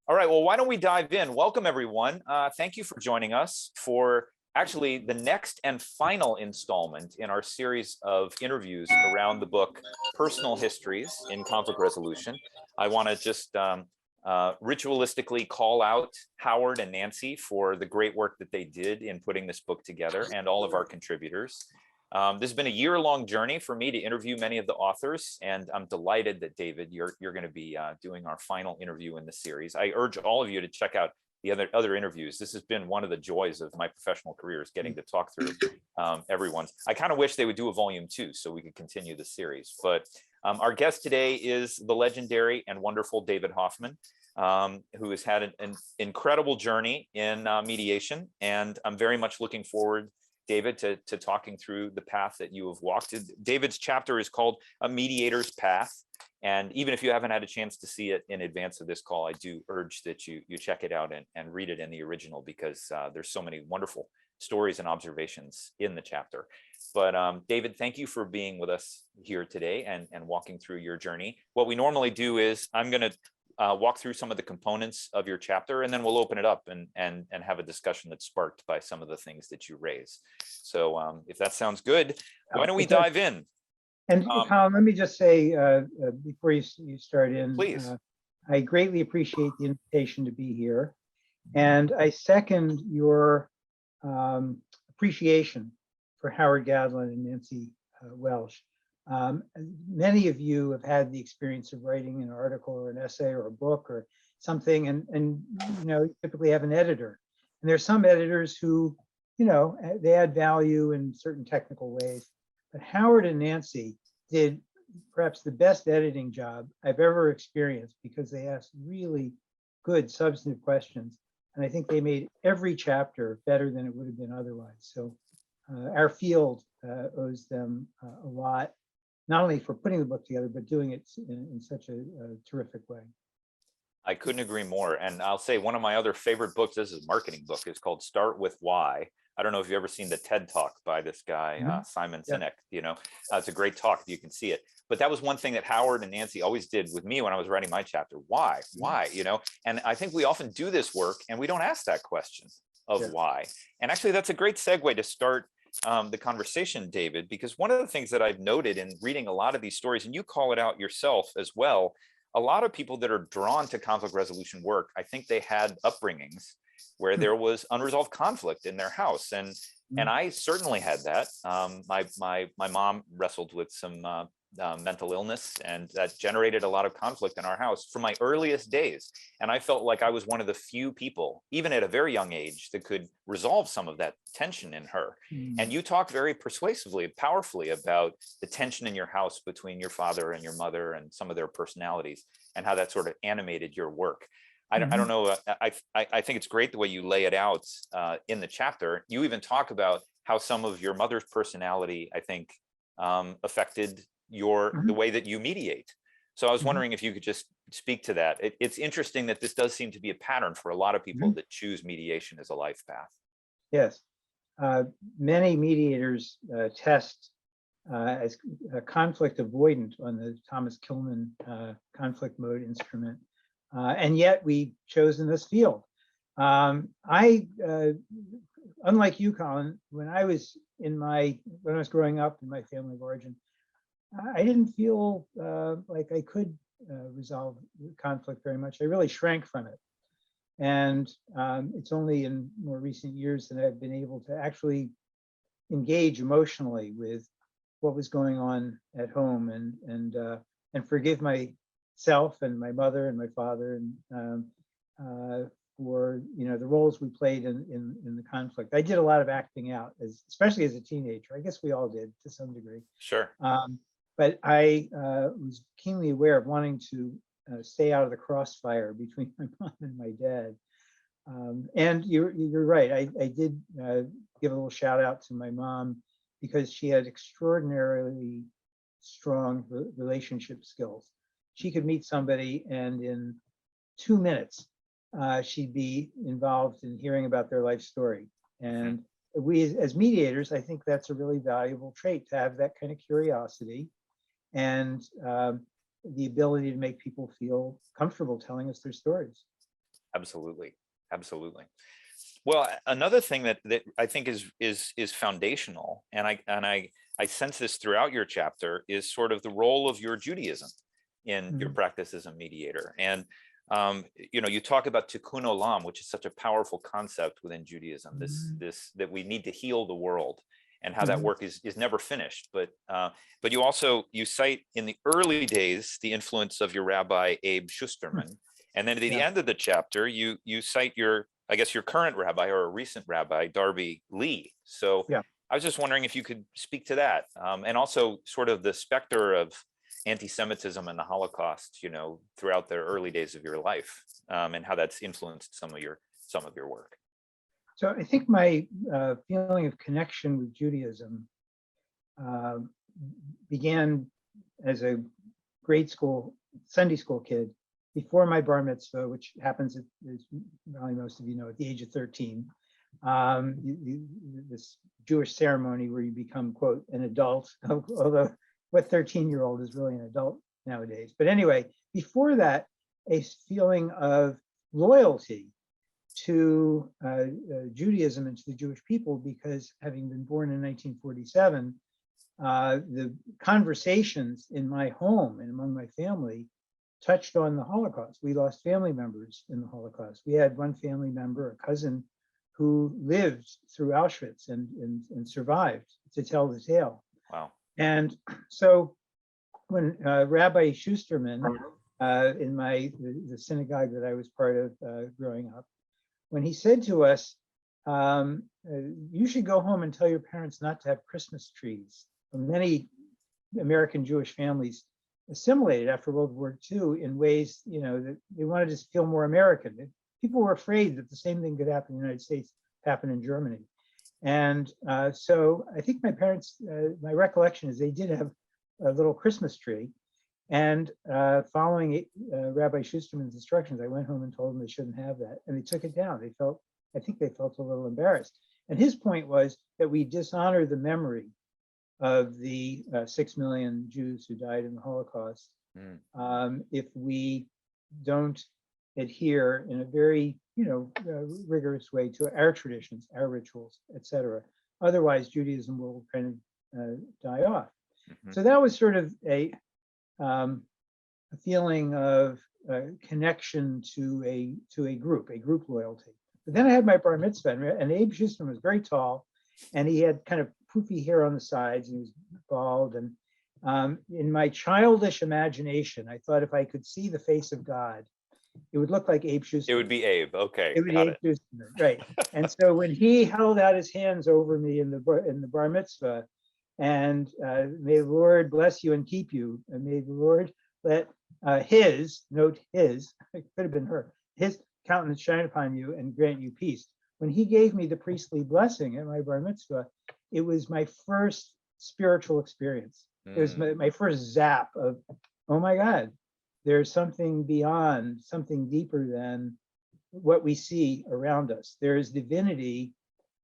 All right, well, why don't we dive in? Welcome, everyone. Thank you for joining us for actually the next and final installment in our series of interviews around the book Personal Histories in Conflict Resolution. I want to just ritualistically call out Howard and Nancy for the great work that they did in putting this book together, and all of our contributors. This has been a year-long journey for me to interview many of the authors, and I'm delighted that, David, you're going to be doing our final interview in the series. I urge all of you to check out the other interviews. This has been one of the joys of my professional career, is getting to talk through everyone's. I kind of wish they would do a volume 2 so we could continue the series. But our guest today is the legendary and wonderful David Hoffman, who has had an incredible journey in mediation, and I'm very much looking forward, David, to talking through the path that you have walked. David's chapter is called A Mediator's Path. And even if you haven't had a chance to see it in advance of this call, I do urge that you check it out and read it in the original, because there's so many wonderful stories and observations in the chapter. But David, thank you for being with us here today and walking through your journey. What we normally do is I'm going to walk through some of the components of your chapter, and then we'll open it up and have a discussion that's sparked by some of the things that you raise. So if that sounds good, why don't we dive in? And Colin, let me just say before you start in, please. I greatly appreciate the invitation to be here, and I second your appreciation for Howard Gadlin and Nancy Welsh. Many of you have had the experience of writing an article or an essay or a book or something, and you typically have an editor. And there's some editors who, they add value in certain technical ways. But Howard and Nancy did perhaps the best editing job I've ever experienced, because they asked really good substantive questions. And I think they made every chapter better than it would have been otherwise. So our field owes them a lot, not only for putting the book together, but doing it in such a terrific way. I couldn't agree more. And I'll say one of my other favorite books, this is a marketing book, is called Start With Why. I don't know if you've ever seen the TED Talk by this guy, Simon Sinek. It's a great talk. You can see it. But that was one thing that Howard and Nancy always did with me when I was writing my chapter. Why? And I think we often do this work and we don't ask that question of why. And actually, that's a great segue to start the conversation, David, because one of the things that I've noted in reading a lot of these stories, and you call it out yourself as well, a lot of people that are drawn to conflict resolution work, I think they had upbringings where there was unresolved conflict in their house. And I certainly had that. My mom wrestled with some mental illness, and that generated a lot of conflict in our house from my earliest days. And I felt like I was one of the few people, even at a very young age, that could resolve some of that tension in her. And you talk very persuasively, powerfully about the tension in your house between your father and your mother and some of their personalities, and how that sort of animated your work. I don't know. I think it's great the way you lay it out in the chapter. You even talk about how some of your mother's personality, I think, affected the way that you mediate. So I was wondering if you could just speak to that. It's interesting that this does seem to be a pattern for a lot of people that choose mediation as a life path. Yes. Many mediators test as a conflict avoidant on the Thomas Kilmann conflict mode instrument. And yet we've chosen this field. Unlike you, Colin, when I was growing up in my family of origin, I didn't feel like I could resolve conflict very much. I really shrank from it. And it's only in more recent years that I've been able to actually engage emotionally with what was going on at home, and forgive myself and my mother and my father and for the roles we played in the conflict. I did a lot of acting out, especially as a teenager. I guess we all did to some degree. Sure. But I was keenly aware of wanting to stay out of the crossfire between my mom and my dad. And you're right. I did give a little shout out to my mom, because she had extraordinarily strong relationship skills. She could meet somebody and in 2 minutes, she'd be involved in hearing about their life story. And we, as mediators, I think that's a really valuable trait, to have that kind of curiosity and the ability to make people feel comfortable telling us their stories. Absolutely. Absolutely. Well, another thing that I think is foundational, and I sense this throughout your chapter, is sort of the role of your Judaism in your practice as a mediator. And you talk about tikkun olam, which is such a powerful concept within Judaism. This that we need to heal the world, and how that work is never finished. But you cite in the early days the influence of your rabbi Abe Schusterman, and then at the end of the chapter you cite your, I guess, your current rabbi, or a recent rabbi, Darby Lee. So I was just wondering if you could speak to that, and also sort of the specter of anti-Semitism and the Holocaust, throughout the early days of your life, and how that's influenced some of your work. So I think my feeling of connection with Judaism began as a grade school, Sunday school kid, before my bar mitzvah, which happens, as probably most of you know, at the age of 13. This Jewish ceremony where you become, quote, an adult, although what 13-year-old is really an adult nowadays. But anyway, before that, a feeling of loyalty to Judaism and to the Jewish people, because having been born in 1947, the conversations in my home and among my family touched on the Holocaust. We lost family members in the Holocaust. We had one family member, a cousin, who lived through Auschwitz and survived to tell the tale. Wow. And so when Rabbi Schusterman, in the synagogue that I was part of growing up, when he said to us, you should go home and tell your parents not to have Christmas trees. Many American Jewish families assimilated after World War II in ways, that they wanted to feel more American. People were afraid that the same thing could happen in the United States, happen in Germany. And so I think my parents, my recollection is they did have a little Christmas tree. And following Rabbi Schusterman's instructions, I went home and told them they shouldn't have that. And they took it down. I think they felt a little embarrassed. And his point was that we dishonor the memory of the 6 million Jews who died in the Holocaust if we don't adhere in a very, rigorous way to our traditions, our rituals, etc. Otherwise, Judaism will kind of die off. So that was sort of a feeling of connection to a group loyalty. But then I had my bar mitzvah, and Abe Schusterman was very tall, and he had kind of poofy hair on the sides, and he was bald. And in my childish imagination, I thought if I could see the face of God, it would look like Abe Schusterman. It would be Abe. Okay. It would be Abe Schusterman, right? And so when he held out his hands over me in the bar mitzvah, and may the Lord bless you and keep you, and may the Lord let his, note his, it could have been her, his countenance shine upon you and grant you peace. When he gave me the priestly blessing at my bar mitzvah, it was my first spiritual experience. It was my first zap of, oh my God, there's something beyond, something deeper than what we see around us. There is divinity.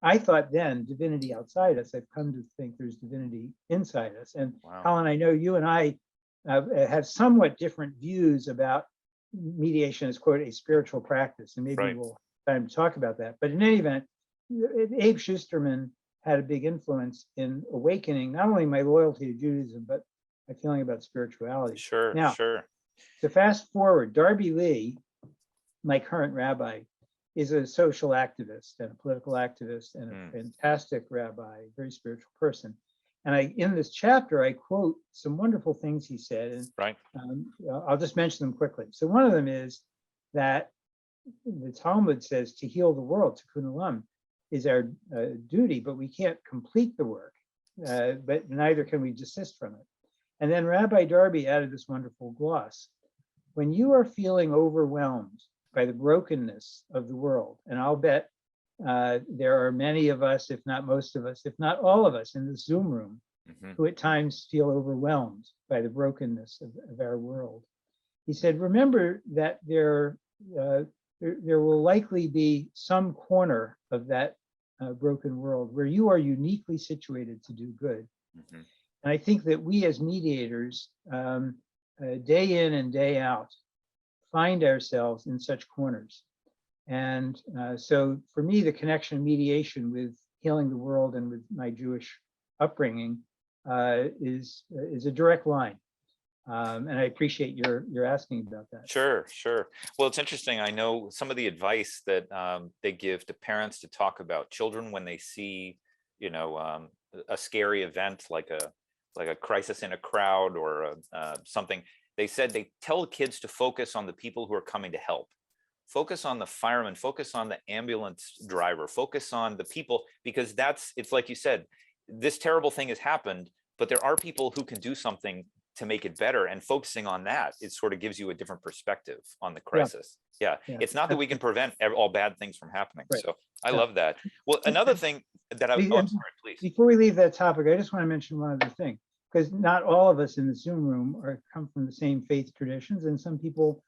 I thought then divinity outside us. I've come to think there's divinity inside us. And Colin, I know you and I have somewhat different views about mediation as, quote, a spiritual practice. And maybe we'll have time to talk about that. But in any event, Abe Schusterman had a big influence in awakening not only my loyalty to Judaism, but my feeling about spirituality. Sure, now, sure. To fast forward, Darby Lee, my current rabbi, is a social activist and a political activist and a fantastic rabbi, very spiritual person. And in this chapter, I quote some wonderful things he said. And I'll just mention them quickly. So one of them is that the Talmud says to heal the world, tikkun olam, is our duty, but we can't complete the work, but neither can we desist from it. And then Rabbi Darby added this wonderful gloss. When you are feeling overwhelmed by the brokenness of the world, and I'll bet there are many of us, if not most of us, if not all of us in the Zoom room, who at times feel overwhelmed by the brokenness of our world. He said, remember that there will likely be some corner of that broken world where you are uniquely situated to do good. And I think that we as mediators, day in and day out, find ourselves in such corners. And so for me, the connection of mediation with healing the world and with my Jewish upbringing is a direct line. And I appreciate your asking about that. Sure, sure. Well, it's interesting. I know some of the advice that they give to parents to talk about children when they see, a scary event like a crisis in a crowd or something. They said they tell kids to focus on the people who are coming to help. Focus on the fireman, focus on the ambulance driver, focus on the people, because it's like you said, this terrible thing has happened, but there are people who can do something to make it better, and focusing on that, it sort of gives you a different perspective on the crisis. Yeah. It's not that we can prevent all bad things from happening. Right. So I love that. Well, another thing that I'm sorry, please. Before we leave that topic, I just want to mention one other thing, because not all of us in the Zoom room come from the same faith traditions, and some people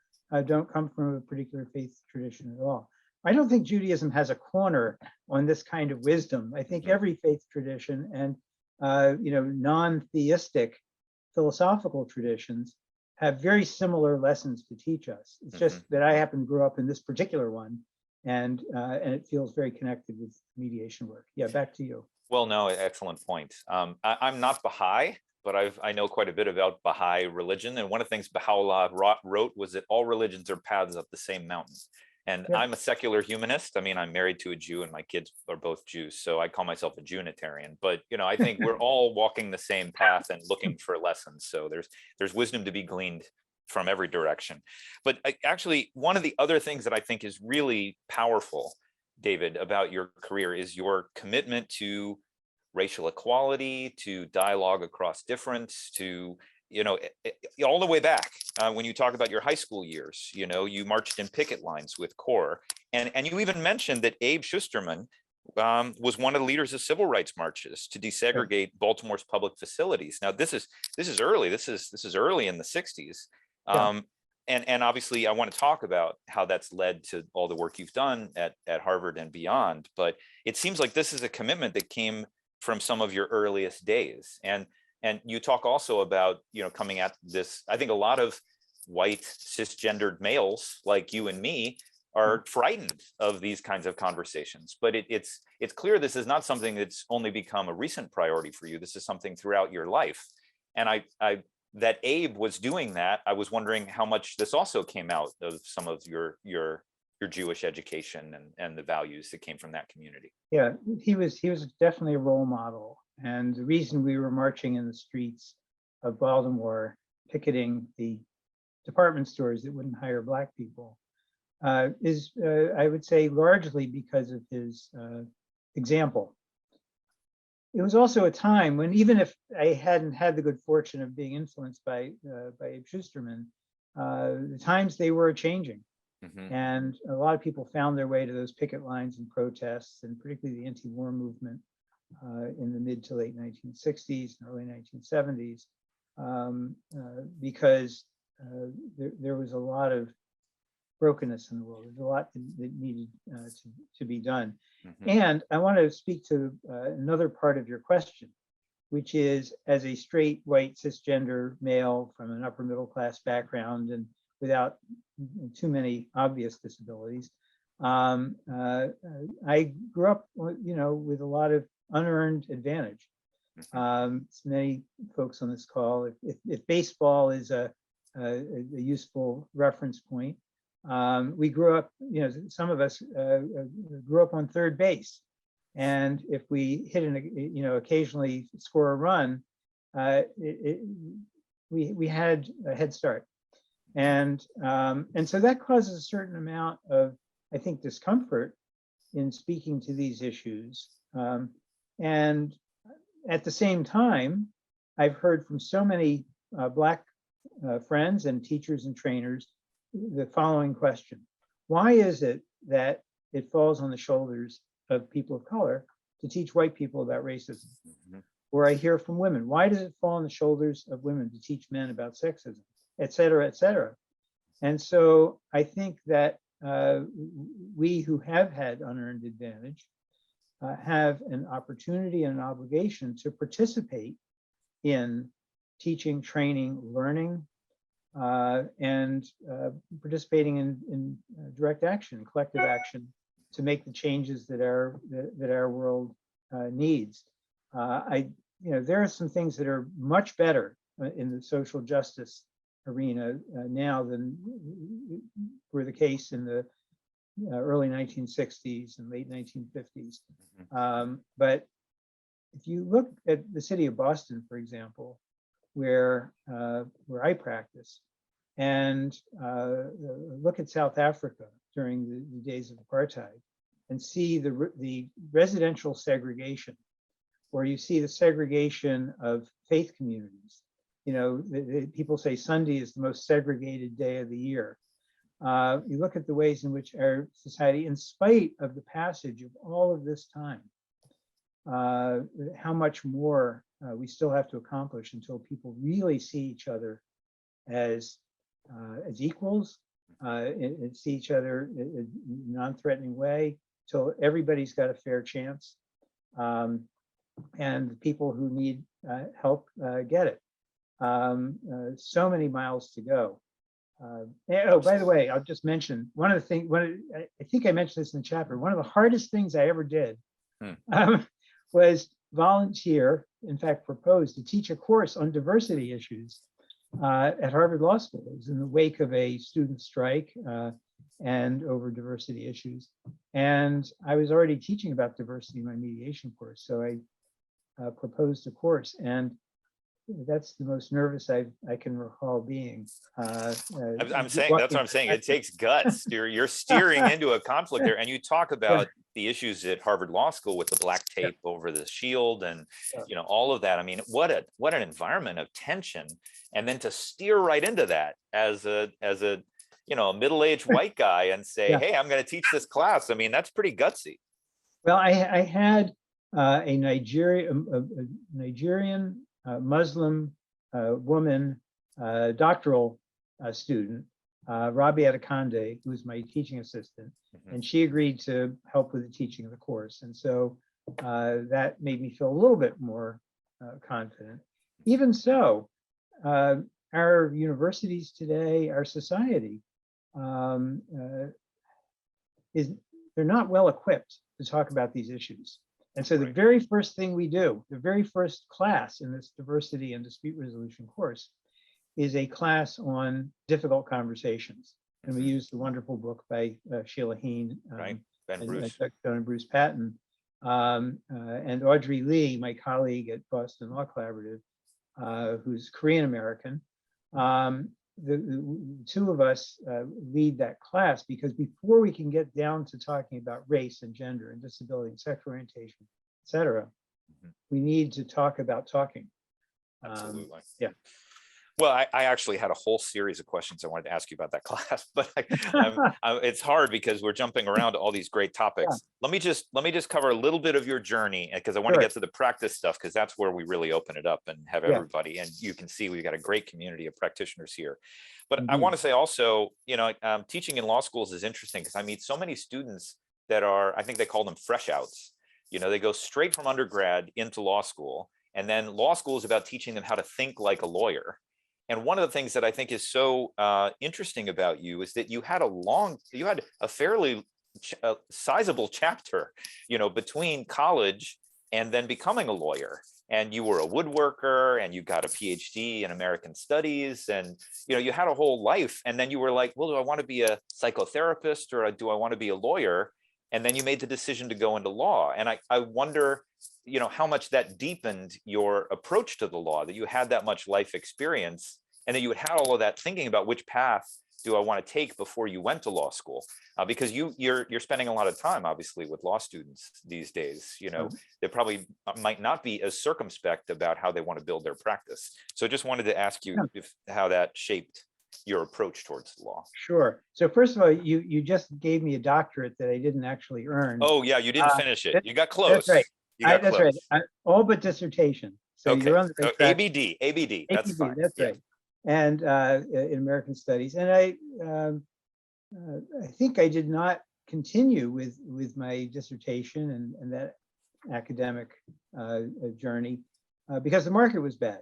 don't come from a particular faith tradition at all. I don't think Judaism has a corner on this kind of wisdom. I think every faith tradition and non-theistic philosophical traditions have very similar lessons to teach us. It's just that I happen to grow up in this particular one, and it feels very connected with mediation work. Yeah, back to you. Well, no, excellent point. I'm not Baha'i, but I know quite a bit about Baha'i religion. And one of the things Baha'u'llah wrote was that all religions are paths up the same mountain. And I'm a secular humanist. I mean, I'm married to a Jew and my kids are both Jews. So I call myself a Junitarian. But, I think we're all walking the same path and looking for lessons. So there's wisdom to be gleaned from every direction. But actually, one of the other things that I think is really powerful, David, about your career is your commitment to racial equality, to dialogue across difference, to all the way back when you talk about your high school years, you marched in picket lines with CORE, and you even mentioned that Abe Schusterman was one of the leaders of civil rights marches to desegregate Baltimore's public facilities. Now, this is early. This is early in the 60s. And obviously, I want to talk about how that's led to all the work you've done at Harvard and beyond. But it seems like this is a commitment that came from some of your earliest days. And you talk also about, coming at this, I think a lot of white cisgendered males like you and me are frightened of these kinds of conversations. But it's clear this is not something that's only become a recent priority for you. This is something throughout your life. And that Abe was doing that, I was wondering how much this also came out of some of your Jewish education and the values that came from that community. Yeah, he was definitely a role model. And the reason we were marching in the streets of Baltimore, picketing the department stores that wouldn't hire Black people, is, I would say, largely because of his example. It was also a time when, even if I hadn't had the good fortune of being influenced by Abe Schusterman, the times they were changing. And a lot of people found their way to those picket lines and protests, and particularly the anti-war movement in the mid to late 1960s and early 1970s, because there was a lot of brokenness in the world. There's a lot that needed to be done. And I want to speak to another part of your question, which is, as a straight, white, cisgender male from an upper middle class background and without too many obvious disabilities, I grew up, with a lot of unearned advantage. Many folks on this call, if baseball is a useful reference point, we grew up, some of us grew up on third base. And if we hit occasionally score a run, we had a head start. And so that causes a certain amount of, I think, discomfort in speaking to these issues. And at the same time, I've heard from so many Black friends and teachers and trainers the following question: why is it that it falls on the shoulders of people of color to teach white people about racism? Or I hear from women, why does it fall on the shoulders of women to teach men about sexism, et cetera, et cetera? And so I think that we who have had unearned advantage have an opportunity and an obligation to participate in teaching, training, learning, and participating in direct action, collective action, to make the changes that our world needs. There are some things that are much better in the social justice arena now than were the case in the early 1960s and late 1950s. But if you look at the city of Boston, for example, where I practice, and look at South Africa during the days of apartheid, and see the residential segregation, where you see the segregation of faith communities. People say Sunday is the most segregated day of the year. You look at the ways in which our society, in spite of the passage of all of this time, how much more we still have to accomplish until people really see each other as equals, and see each other in a non-threatening way, till everybody's got a fair chance, and people who need help get it. So many miles to go. By the way, I'll just mention one of the things. I think I mentioned this in the chapter. One of the hardest things I ever did was volunteer, in fact, propose to teach a course on diversity issues at Harvard Law School. It was in the wake of a student strike and over diversity issues. And I was already teaching about diversity in my mediation course, so I proposed a course, and that's the most nervous I can recall being. I'm saying, that's what I'm saying. It takes guts. You're steering into a conflict there, and you talk about the issues at Harvard Law School with the black tape over the shield, and all of that. I mean, what an environment of tension, and then to steer right into that as a middle-aged white guy and say, hey, I'm going to teach this class. I mean, that's pretty gutsy. Well, I had a Nigerian Muslim woman, doctoral student, Rabi Adekande, who was my teaching assistant, and she agreed to help with the teaching of the course. And so that made me feel a little bit more confident. Even so, our universities today, our society, they're not well equipped to talk about these issues. And so the very first thing we do, the very first class in this diversity and dispute resolution course, is a class on difficult conversations. And we use the wonderful book by Sheila Heen, and Bruce Patton, and Audrey Lee, my colleague at Boston Law Collaborative, who's Korean American. The two of us lead that class, because before we can get down to talking about race and gender and disability and sexual orientation, et cetera, we need to talk about talking. Absolutely. Well, I actually had a whole series of questions I wanted to ask you about that class, but it's hard because we're jumping around to all these great topics. Let me just cover a little bit of your journey, because I want to get to the practice stuff, because that's where we really open it up and have everybody. And you can see we've got a great community of practitioners here. But I want to say also, teaching in law schools is interesting, because I meet so many students that are, I think they call them fresh outs. They go straight from undergrad into law school, and then law school is about teaching them how to think like a lawyer. And one of the things that I think is so interesting about you is that you had a fairly sizable chapter, between college and then becoming a lawyer. And you were a woodworker, and you got a PhD in American Studies, and you had a whole life. And then you were like, well, do I want to be a psychotherapist, or do I want to be a lawyer? And then you made the decision to go into law. And I wonder, how much that deepened your approach to the law, that you had that much life experience, and that you had all of that thinking about which path do I want to take before you went to law school, because you're spending a lot of time, obviously, with law students these days. They probably might not be as circumspect about how they want to build their practice. So I just wanted to ask you how that shaped your approach towards the law. Sure. So first of all, you just gave me a doctorate that I didn't actually earn. Oh yeah, you didn't finish it. You got close. That's right. That's right. All but dissertation. So you're on the right track. ABD. That's fine. That's right. And in American Studies, and I think I did not continue with my dissertation and that academic journey because the market was bad.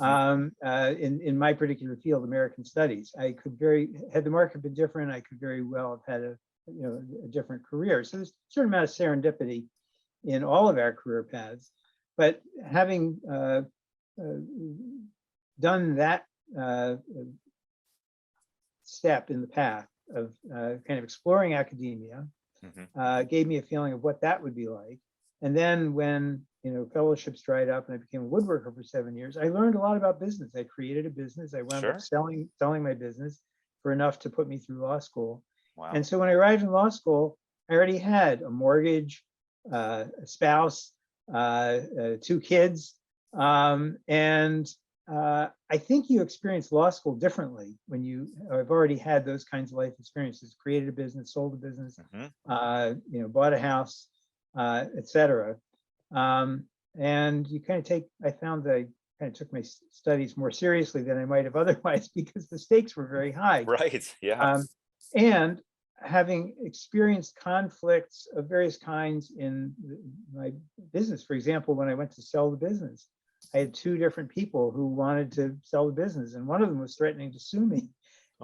In my particular field, American Studies. Had the market been different, I could very well have had a different career. So there's a certain amount of serendipity in all of our career paths. But having done that step in the path of kind of exploring academia, gave me a feeling of what that would be like. And then when fellowships dried up and I became a woodworker for 7 years, I learned a lot about business. I created a business. I wound up selling my business for enough to put me through law school. Wow. And so when I arrived in law school, I already had a mortgage, a spouse, 2 kids, and I think you experience law school differently when you have already had those kinds of life experiences, created a business, sold a business, bought a house, etc. And you kind of I found that I kind of took my studies more seriously than I might have otherwise because the stakes were very high. Right, yeah. And having experienced conflicts of various kinds in my business, for example, when I went to sell the business, I had 2 different people who wanted to sell the business, and one of them was threatening to sue me.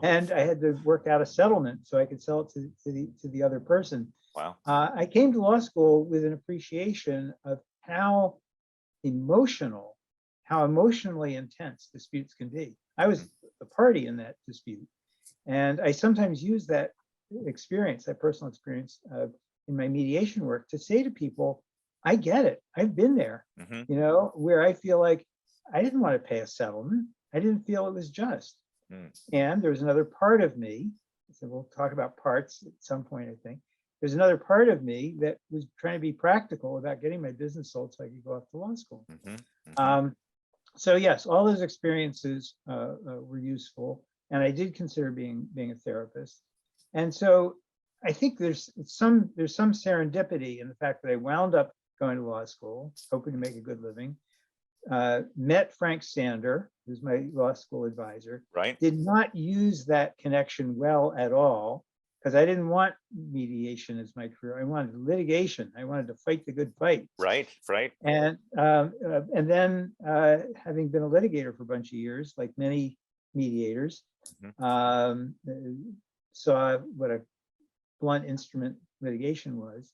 And I had to work out a settlement so I could sell it to the other person. Wow. I came to law school with an appreciation of how emotionally intense disputes can be. I was a party in that dispute. And I sometimes use that experience, that personal experience in my mediation work to say to people, I get it. I've been there, where I feel like I didn't want to pay a settlement. I didn't feel it was just. And there's another part of me, so we'll talk about parts at some point, I think. There's another part of me that was trying to be practical about getting my business sold so I could go off to law school. So yes, all those experiences were useful, and I did consider being a therapist. And so I think there's some serendipity in the fact that I wound up going to law school, hoping to make a good living. Met Frank Sander, who's my law school advisor. Right. Did not use that connection well at all, because I didn't want mediation as my career. I wanted litigation. I wanted to fight the good fight. Right. And then having been a litigator for a bunch of years, like many mediators, saw what a blunt instrument litigation was,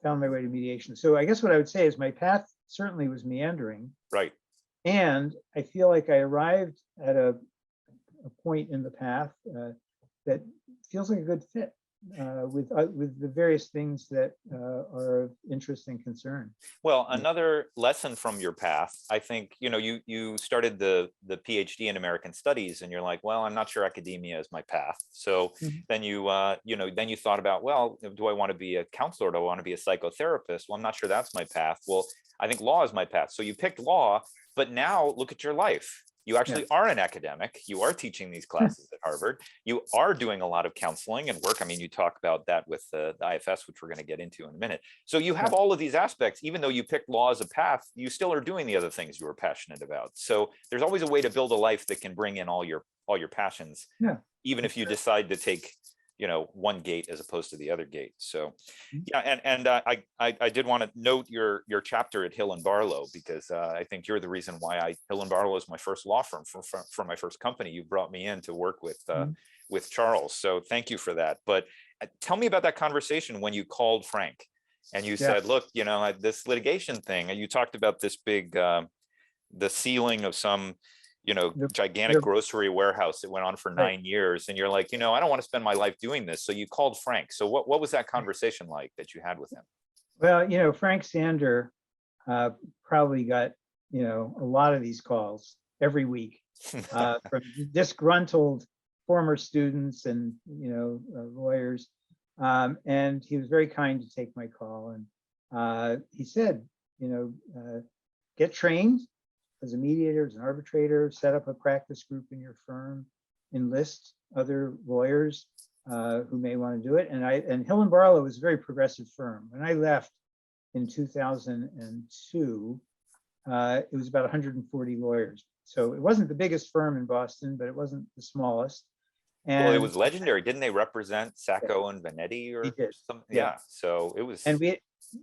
found my way to mediation. So I guess what I would say is my path certainly was meandering. Right. And I feel like I arrived at a point in the path that feels like a good fit with the various things that are of interest and concern. Well, another lesson from your path, I think, you started the PhD in American Studies, and you're like, well, I'm not sure academia is my path. So then you thought about, well, do I want to be a counselor? Or do I want to be a psychotherapist? Well, I'm not sure that's my path. Well, I think law is my path. So you picked law, but now look at your life. You actually are an academic. You are teaching these classes at Harvard. You are doing a lot of counseling and work. I mean, you talk about that with the IFS, which we're going to get into in a minute. So you have all of these aspects. Even though you picked law as a path, you still are doing the other things you were passionate about. So there's always a way to build a life that can bring in all your passions, even if you decide to take one gate as opposed to the other gate. So I did want to note your chapter at Hill and Barlow, because I think you're the reason why Hill and Barlow is my first law firm for my first company. You brought me in to work with Charles, so thank you for that. But tell me about that conversation when you called Frank and you said, look, this litigation thing, and you talked about this big the ceiling of some gigantic grocery warehouse that went on for 9 years. And you're like, I don't want to spend my life doing this. So you called Frank. So what was that conversation like that you had with him? Well, Frank Sander probably got, a lot of these calls every week from disgruntled former students and, lawyers. And he was very kind to take my call. And he said, get trained as a mediator, as an arbitrator, set up a practice group in your firm, enlist other lawyers who may want to do it. And Hill and Barlow was a very progressive firm. When I left in 2002, it was about 140 lawyers. So it wasn't the biggest firm in Boston, but it wasn't the smallest. And well, it was legendary. Didn't they represent Sacco and Vanetti or something? Yeah. So it was. And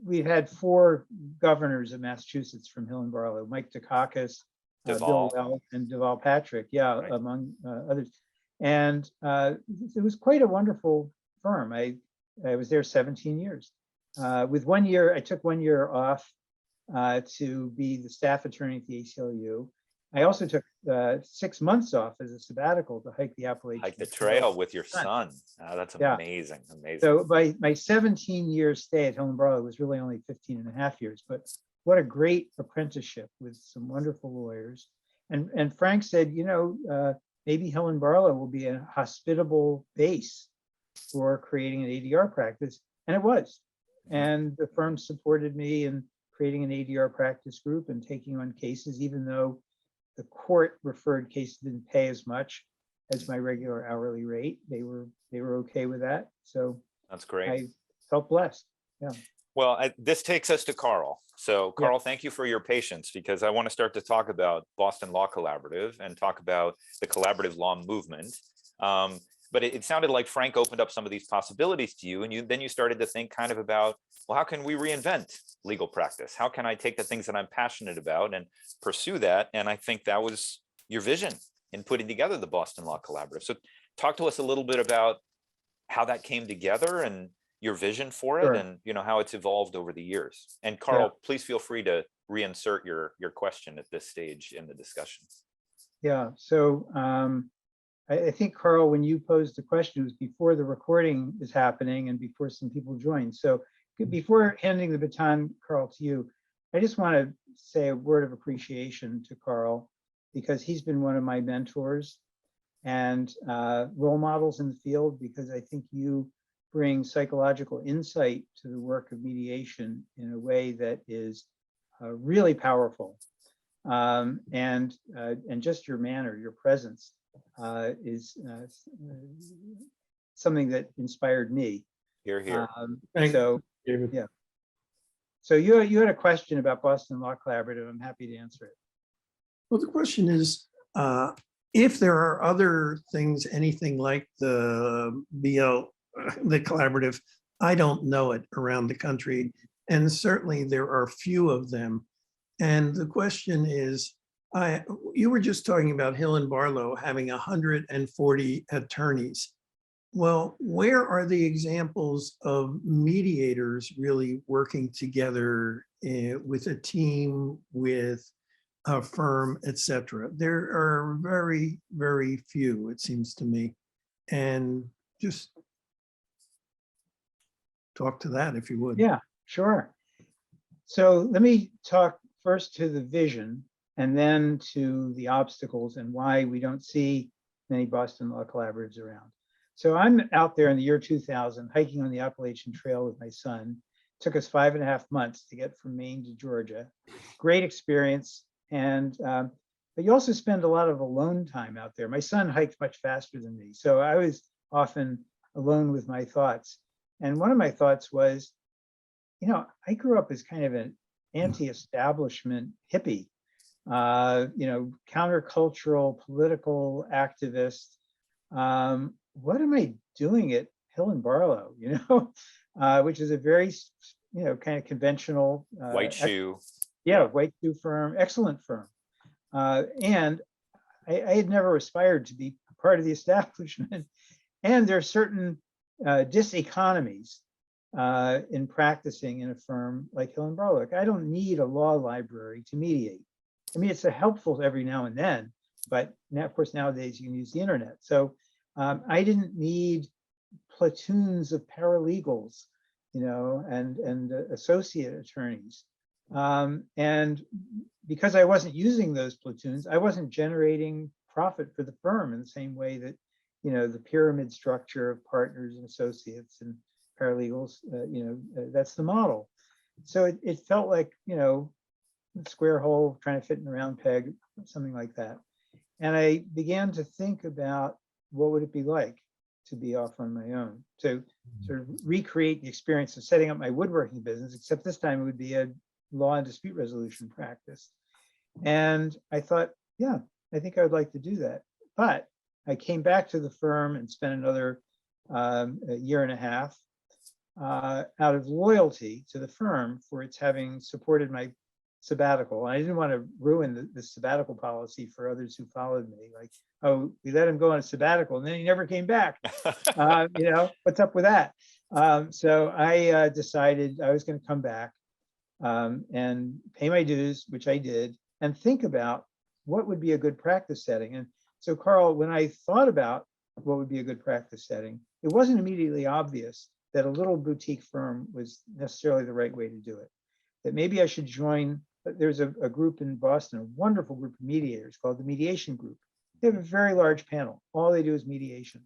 we had 4 governors of Massachusetts from Hill and Barlow: Mike Dukakis, Bill Duvall. Well and Duvall Patrick, yeah, Right. among others. And it was quite a wonderful firm. I was there 17 years. With 1 year, I took 1 year off to be the staff attorney at the ACLU. I also took 6 months off as a sabbatical to hike the Appalachian Hike the trail with your son. son. Oh, that's Yeah. amazing. Amazing. So my 17 years stay at Helen was really only 15 and a half years, but what a great apprenticeship with some wonderful lawyers. And Frank said, maybe Helen Barlow will be a hospitable base for creating an ADR practice. And it was. And the firm supported me in creating an ADR practice group and taking on cases, even though the court referred cases didn't pay as much as my regular hourly rate. They were okay with that. So That's great. I felt blessed. Yeah. Well, this takes us to Carl. So Carl, thank you for your patience, because I want to start to talk about Boston Law Collaborative and talk about the collaborative law movement. But it sounded like Frank opened up some of these possibilities to you, and then you started to think kind of about, well, how can we reinvent legal practice? How can I take the things that I'm passionate about and pursue that? And I think that was your vision in putting together the Boston Law Collaborative. So talk to us a little bit about how that came together and your vision for it, Sure. and how it's evolved over the years. And Carl, please feel free to reinsert your question at this stage in the discussion. Yeah. So I think, Carl, when you posed the question, it was before the recording is happening and before some people joined. So before handing the baton, Carl, to you, I just want to say a word of appreciation to Carl, because he's been one of my mentors and role models in the field, because I think you bring psychological insight to the work of mediation in a way that is really powerful. And just your manner, your presence is something that inspired me. Here, here. So, David. yeah. So you had a question about Boston Law Collaborative. I'm happy to answer it. Well, the question is, if there are other things, anything like the BL, the collaborative, I don't know it around the country, and certainly there are few of them. And the question is, you were just talking about Hill and Barlow having 140 attorneys. Well, where are the examples of mediators really working together with a team, with a firm, etc.? There are very, very few, it seems to me. And just talk to that if you would. Yeah, sure. So let me talk first to the vision and then to the obstacles and why we don't see many Boston Law Collaboratives around. So I'm out there in the year 2000 hiking on the Appalachian Trail with my son. It took us 5.5 months to get from Maine to Georgia. Great experience. And but you also spend a lot of alone time out there. My son hiked much faster than me, so I was often alone with my thoughts. And one of my thoughts was, I grew up as kind of an anti-establishment hippie, countercultural political activist. What am I doing at Hill and Barlow, which is a very, kind of conventional White shoe. White shoe firm, excellent firm. And I had never aspired to be part of the establishment. And there are certain diseconomies in practicing in a firm like Hill and Barlow. I don't need a law library to mediate. I mean, it's helpful every now and then, but now, of course, nowadays you can use the internet. So I didn't need platoons of paralegals, and associate attorneys. And because I wasn't using those platoons, I wasn't generating profit for the firm in the same way that, the pyramid structure of partners and associates and paralegals, that's the model. So it felt like, square hole trying to fit in a round peg, something like that. And I began to think about what would it be like to be off on my own, to sort of recreate the experience of setting up my woodworking business, except this time it would be a law and dispute resolution practice. And I thought, yeah, I think I would like to do that. But I came back to the firm and spent another a year and a half out of loyalty to the firm for its having supported my sabbatical. And I didn't want to ruin the sabbatical policy for others who followed me. Like, oh, we let him go on a sabbatical and then he never came back. What's up with that? So I decided I was going to come back and pay my dues, which I did, and think about what would be a good practice setting. And so, Carl, when I thought about what would be a good practice setting, it wasn't immediately obvious that a little boutique firm was necessarily the right way to do it. That maybe I should join, there's a group in Boston, a wonderful group of mediators called the Mediation Group. They have a very large panel. All they do is mediation.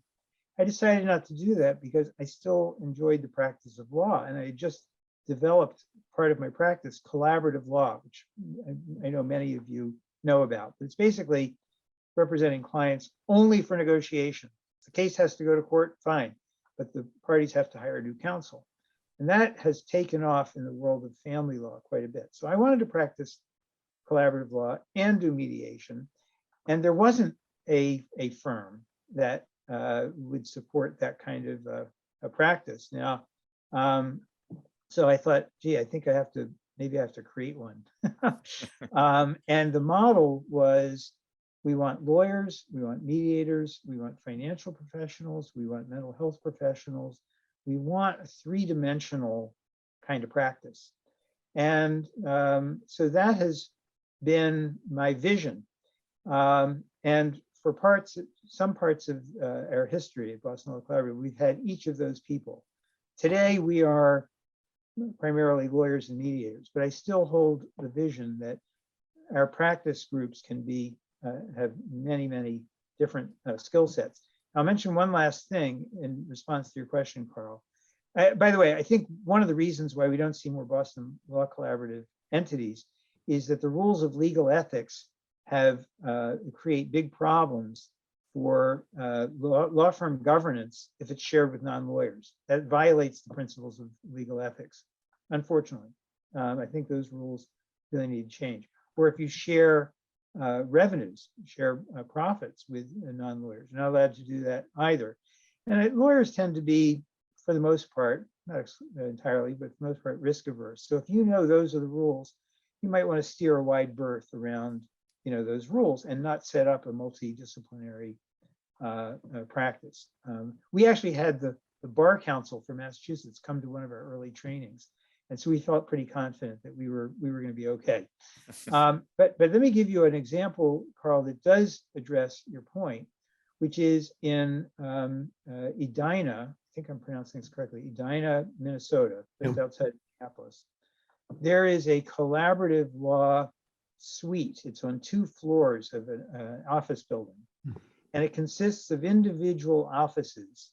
I decided not to do that because I still enjoyed the practice of law, and I had just developed part of my practice, collaborative law, which I know many of you know about. But it's basically representing clients only for negotiation. If the case has to go to court, fine, but the parties have to hire a new counsel. And that has taken off in the world of family law quite a bit. So I wanted to practice collaborative law and do mediation. And there wasn't a firm that would support that kind of a practice. Now, so I thought, gee, I think maybe I have to create one. And the model was, we want lawyers, we want mediators, we want financial professionals, we want mental health professionals. We want a three-dimensional kind of practice. And so that has been my vision. And for some parts of our history at Boston Law Collaborative, we've had each of those people. Today, we are primarily lawyers and mediators, but I still hold the vision that our practice groups can have many, many different skill sets. I'll mention one last thing in response to your question, Carl. By the way, I think one of the reasons why we don't see more Boston Law Collaborative entities is that the rules of legal ethics have create big problems for law firm governance if it's shared with non-lawyers. That violates the principles of legal ethics, unfortunately. I think those rules really need to change. Or if you share revenues, share profits with non-lawyers. You're not allowed to do that either. And lawyers tend to be, for the most part, not entirely, but for the most part, risk averse. So if you know those are the rules, you might want to steer a wide berth around those rules and not set up a multidisciplinary practice. We actually had the Bar Council for Massachusetts come to one of our early trainings. And so we felt pretty confident that we were going to be okay. But let me give you an example, Carl, that does address your point, which is in Edina. I think I'm pronouncing this correctly. Edina, Minnesota, that's outside Minneapolis. There is a collaborative law suite. It's on 2 floors of an office building, and it consists of individual offices.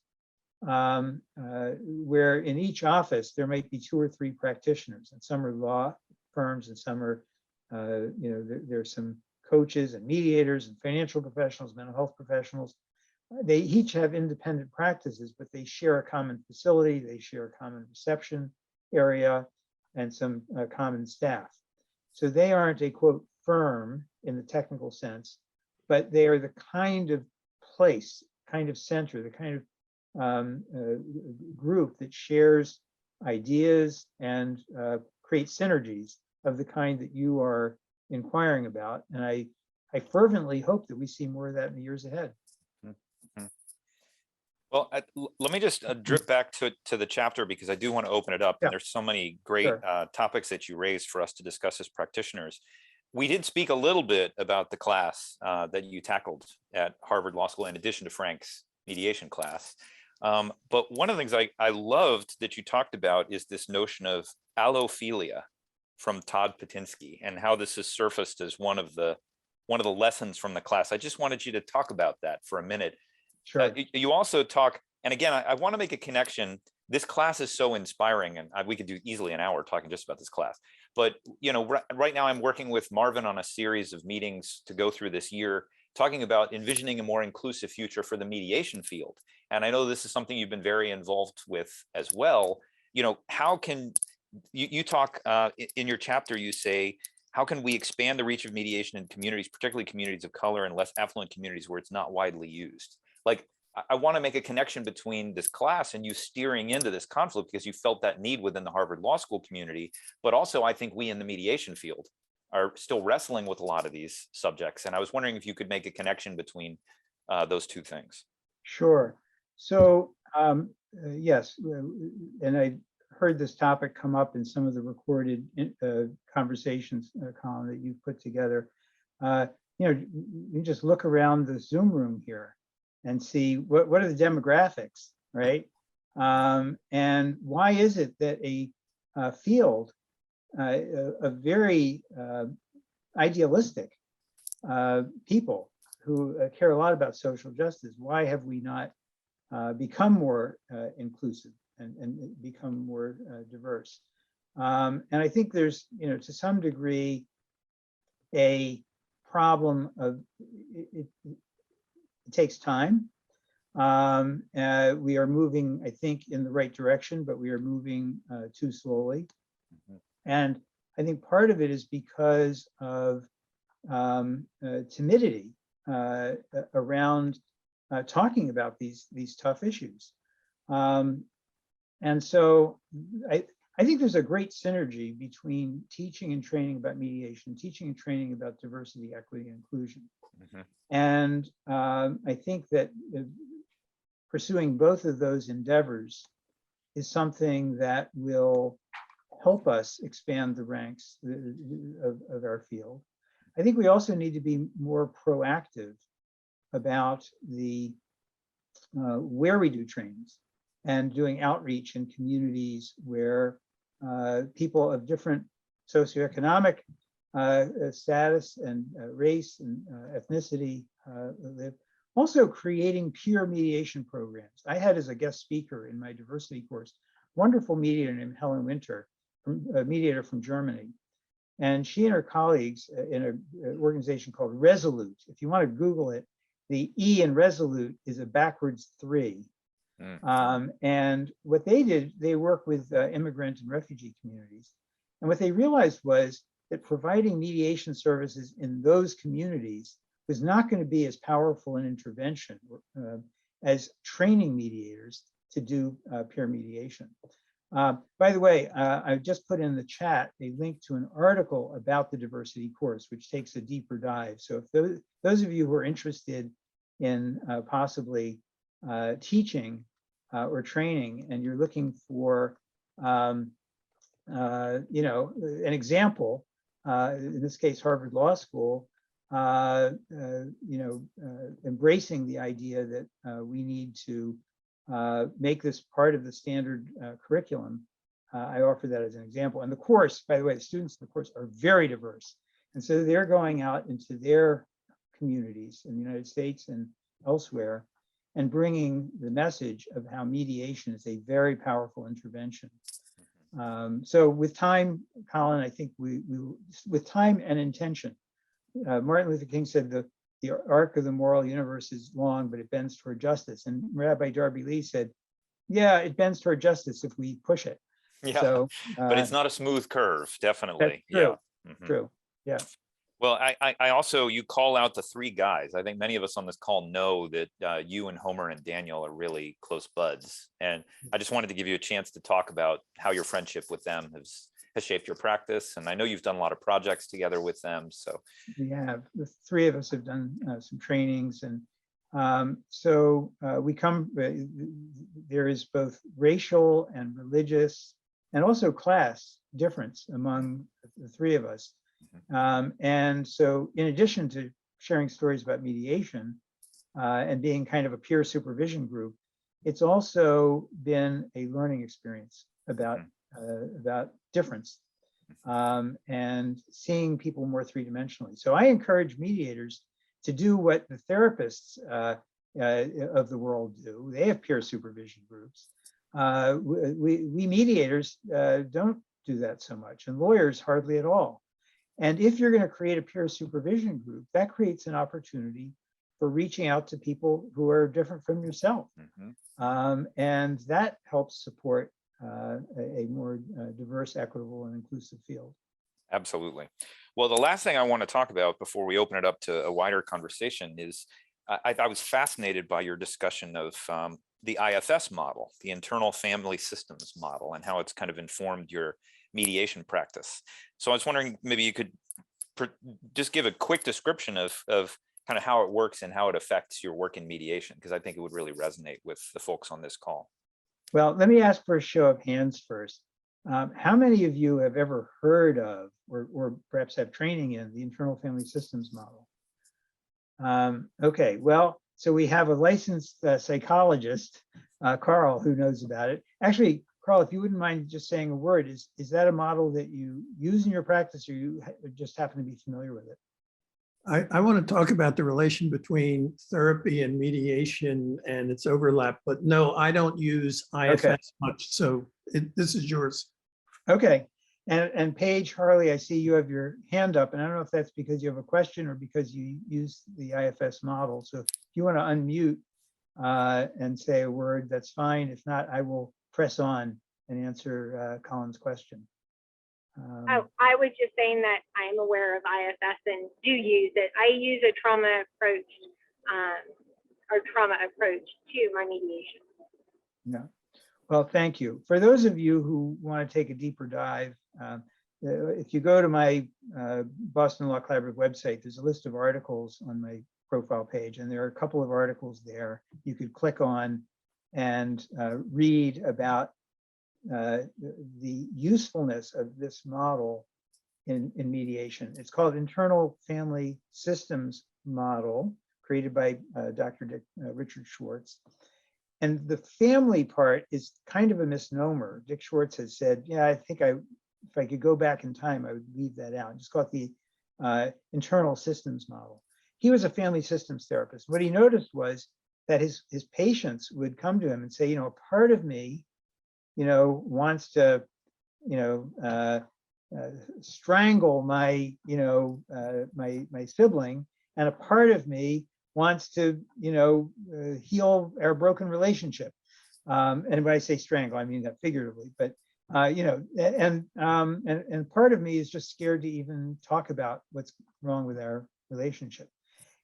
Where in each office there might be 2 or 3 practitioners, and some are law firms, and some are, there's some coaches and mediators and financial professionals, mental health professionals. They each have independent practices, but they share a common facility, they share a common reception area, and some common staff. So they aren't a quote firm in the technical sense, but they are the kind of place, kind of center, the kind of group that shares ideas and creates synergies of the kind that you are inquiring about. And I fervently hope that we see more of that in the years ahead. Well, let me just drip back to the chapter, because I do want to open it up. Yeah. And there's so many great topics that you raised for us to discuss as practitioners. We did speak a little bit about the class that you tackled at Harvard Law School, in addition to Frank's mediation class. But one of the things I loved that you talked about is this notion of allophilia from Todd Patinsky, and how this has surfaced as one of the lessons from the class. I just wanted you to talk about that for a minute. Sure. You also talk, and again, I want to make a connection. This class is so inspiring, and we could do easily an hour talking just about this class. But right now I'm working with Marvin on a series of meetings to go through this year, talking about envisioning a more inclusive future for the mediation field. And I know this is something you've been very involved with as well. How can you talk in your chapter, you say, how can we expand the reach of mediation in communities, particularly communities of color and less affluent communities where it's not widely used? Like, I want to make a connection between this class and you steering into this conflict because you felt that need within the Harvard Law School community, but also I think we in the mediation field are still wrestling with a lot of these subjects. And I was wondering if you could make a connection between those two things. Sure. So yes, and I heard this topic come up in some of the recorded conversations, Colin, that you've put together. You just look around the Zoom room here and see what are the demographics, right? And why is it that a field of very idealistic people who care a lot about social justice, why have we not become more inclusive and become more diverse? And I think there's, to some degree, a problem of it takes time. We are moving, I think, in the right direction, but we are moving too slowly. And I think part of it is because of timidity around talking about these tough issues. And so I think there's a great synergy between teaching and training about mediation, teaching and training about diversity, equity, and inclusion. And I think that pursuing both of those endeavors is something that will help us expand the ranks of our field. I think we also need to be more proactive about the where we do trainings and doing outreach in communities where people of different socioeconomic status and race and ethnicity live. Also creating peer mediation programs. I had as a guest speaker in my diversity course, wonderful mediator named Helen Winter, a mediator from Germany. And she and her colleagues in an organization called Resolute, if you want to Google it, the E in Resolute is a backwards 3. And what they did, they work with immigrant and refugee communities. And what they realized was that providing mediation services in those communities was not going to be as powerful an intervention as training mediators to do peer mediation. By the way, I've just put in the chat a link to an article about the diversity course, which takes a deeper dive. So if those of you who are interested in possibly teaching or training, and you're looking for an example, in this case, Harvard Law School, embracing the idea that we need to make this part of the standard curriculum. I offer that as an example. And the course, by the way, the students in the course are very diverse. And so they're going out into their communities in the United States and elsewhere and bringing the message of how mediation is a very powerful intervention. So with time, Colin, I think with time and intention, Martin Luther King said the arc of the moral universe is long, but it bends toward justice. And Rabbi Darby Lee said, yeah, it bends toward justice if we push it. Yeah, so, but it's not a smooth curve, definitely. True. Yeah. True. Yeah. Well, I also, you call out the 3 guys. I think many of us on this call know that you and Homer and Daniel are really close buds. And I just wanted to give you a chance to talk about how your friendship with them has shaped your practice. And I know you've done a lot of projects together with them. So we have, the 3 of us have done some trainings. And so we come, there is both racial and religious and also class difference among the 3 of us. And so in addition to sharing stories about mediation and being kind of a peer supervision group, it's also been a learning experience about difference and seeing people more 3-dimensionally. So I encourage mediators to do what the therapists of the world do. They have peer supervision groups. We mediators don't do that so much, and lawyers hardly at all. And if you're going to create a peer supervision group, that creates an opportunity for reaching out to people who are different from yourself. And that helps support a more diverse, equitable, and inclusive field. Absolutely. Well, the last thing I want to talk about before we open it up to a wider conversation is I was fascinated by your discussion of the IFS model, the internal family systems model, and how it's kind of informed your mediation practice. So I was wondering, maybe you could just give a quick description of kind of how it works and how it affects your work in mediation, because I think it would really resonate with the folks on this call. Well, let me ask for a show of hands first. How many of you have ever heard of, or perhaps have training in, the internal family systems model? Okay, well, so we have a licensed psychologist, Carl, who knows about it. Actually, Carl, if you wouldn't mind just saying a word, is that a model that you use in your practice, or you just happen to be familiar with it? I want to talk about the relation between therapy and mediation and its overlap, but no, I don't use IFS much. So this is yours. Okay. And Paige Harley, I see you have your hand up, and I don't know if that's because you have a question or because you use the IFS model. So if you want to unmute and say a word, that's fine. If not, I will press on and answer Colin's question. I was just saying that I am aware of IFS and do use it. I use a trauma approach to my mediation. Yeah. Well, thank you. For those of you who want to take a deeper dive, if you go to my Boston Law Collaborative website, there's a list of articles on my profile page, and there are a couple of articles there you could click on and read about the usefulness of this model in mediation. It's called Internal Family Systems Model, created by Dr. Richard Schwartz. And the family part is kind of a misnomer. Dick Schwartz has said, yeah, I think if I could go back in time, I would leave that out. Just call it the internal systems model. He was a family systems therapist. What he noticed was that his patients would come to him and say, you know, a part of me, you know, wants to, you know, strangle my, you know, my sibling, and a part of me wants to, you know, heal our broken relationship. And when I say strangle, I mean that figuratively, but you know, and part of me is just scared to even talk about what's wrong with our relationship.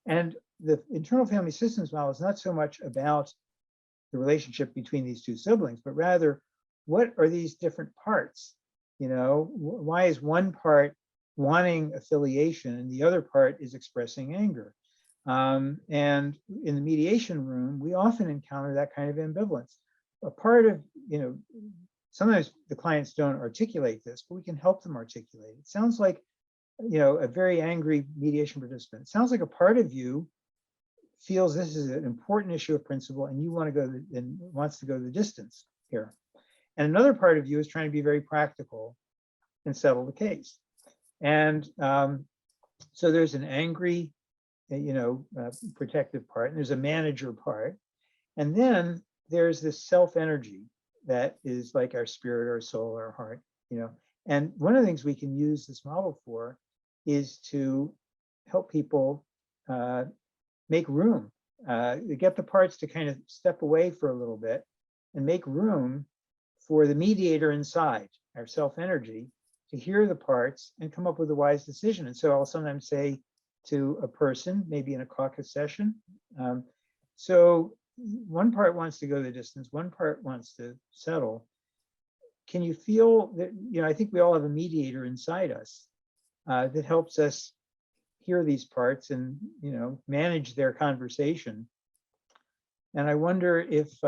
And the internal family systems model is not so much about the relationship between these two siblings, but rather, what are these different parts? You know, why is one part wanting affiliation and the other part is expressing anger? And in the mediation room, we often encounter that kind of ambivalence. A part of, you know, sometimes the clients don't articulate this, but we can help them articulate. It sounds like, you know, a very angry mediation participant. It sounds like a part of you feels this is an important issue of principle and you want to go and wants to go the distance here. And another part of you is trying to be very practical and settle the case. And so there's an angry, you know, protective part, and there's a manager part. And then there's this self energy that is like our spirit, our soul, our heart, you know. And one of the things we can use this model for is to help people make room, get the parts to kind of step away for a little bit and make room for the mediator inside, our self energy, to hear the parts and come up with a wise decision. And so I'll sometimes say to a person, maybe in a caucus session, so one part wants to go the distance, one part wants to settle. Can you feel that, you know, I think we all have a mediator inside us that helps us hear these parts and, you know, manage their conversation. And I wonder if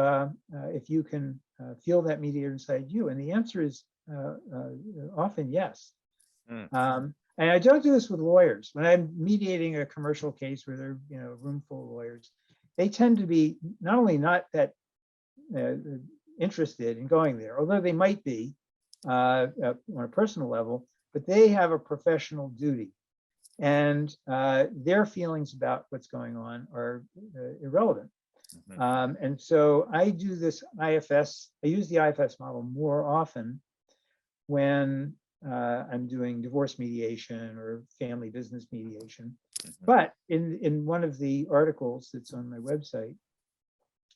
you can feel that mediator inside you. And the answer is often yes. And I don't do this with lawyers. When I'm mediating a commercial case where they're, you know, a room full of lawyers, they tend to be not only not that interested in going there, although they might be on a personal level, but they have a professional duty. And their feelings about what's going on are irrelevant. And so I do this IFS, I use the IFS model more often when I'm doing divorce mediation or family business mediation. But in one of the articles that's on my website,